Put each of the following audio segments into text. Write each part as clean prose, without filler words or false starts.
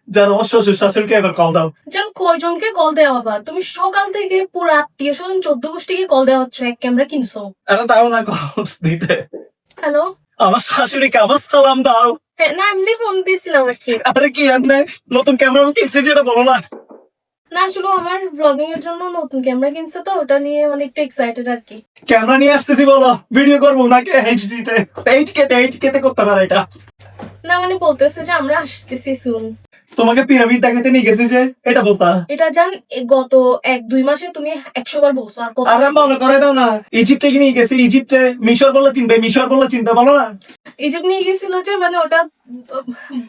জানো আমার শ্বশুর শাশুড়িকে এবার কল দাও। যেন কয়জনকে কল দেওয়া বা তুমি সকাল থেকে পুরো আত্মীয় স্বজন 14 গোষ্ঠীকে কল দেওয়া হচ্ছে, এক ক্যামেরা কিনছো। আরে দাও না কল দিতে। হ্যালো, আমার শাশুড়িকে আমার সালাম দাও। হ্যাঁ না এমনি ফোন দিয়েছিলাম আর কি। আরে কি এমনি নতুন ক্যামেরা কিনছি যেটা বলো না। না আসলে আমার ব্লগিং এর জন্য নতুন ক্যামেরা কিনছে, তো ওটা নিয়ে অনেকটা এক্সাইটেড আর কি। ক্যামেরা নিয়ে আসতেছি বলো, ভিডিও করবো নাকি এইচডি তে? 8K তে করতে পারে এটা। না মানে বলতেছে যে আমরা আসতেছি সুন। তোমাকে পিরামিড দেখাতে নিয়ে গেছি যে, এটা বলতা। এটা জান গত 1-2 মাসে তুমি 100 বার বলছো। আর কত আরে মনে করে দাও না, ইজিপ্টে কি নিয়ে গেছি, ইজিপ্টে মিশর বললে চিনবে, মিশর বললে চিনবে, বলো না। ইজিপ্ট নিয়ে গেছিল যে, মানে ওটা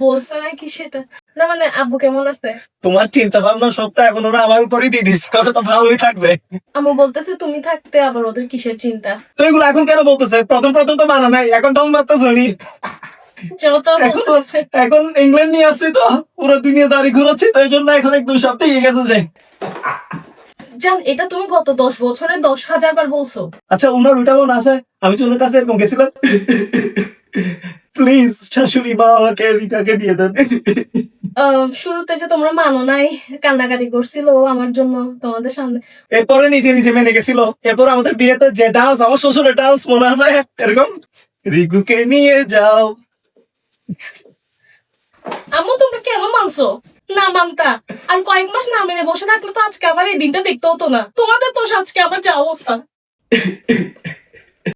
বলছে নাকি সেটা না, মানে আব্বু কেমন আছে? তোমার চিন্তা ভাবনা সব তো এখন ওরা আমার উপরই দিয়ে দিচ্ছে, ওরা তো ভালোই থাকবে। আম্মু বলতেছে তুমি থাকতে আবার ওদের কিসের চিন্তা। তো এগুলো এখন কেন বলতেছে? প্রথম তো মানা নাই, এখন তো মারতে শুনি। যত বলতেছে এখন ইংল্যান্ড নিয়ে আসছি তো, পুরো দুনিয়া দাঁড়ি ঘুরাচ্ছি, তো এই জন্য এখন একদম সব ঠিক গেছে যে। জান এটা তুমি গত 10 বছরে 10,000 বার বলছো। আচ্ছা উনার ওইটা মনে আছে, আমি তো ওনার কাছে এরকম গেছিলাম, প্লিজ শাশুড়ি মা আমাকে রিকাকে দিয়ে দেন। শুরুতে যে তোমরা মানো নাই, কান্নাকাটি করছিল আমার জন্য তোমাদের সামনে। এরপরে নিজে নিজে মেনে গেছিল। এরপর আমাদের বিয়েতে যে ডান্স, আমার শ্বশুরের ডান্স মনে আছে এরকম, রিকুকে নিয়ে যাও। আম্মু তোমরা কেন মানছো? না মানতা। আর কয়েক মাস না মেনে বসে থাকলে তো আজকে আমার এই দিনটা দেখতে হতো না। তোমাদের তো আজকে আমার যা অবস্থা।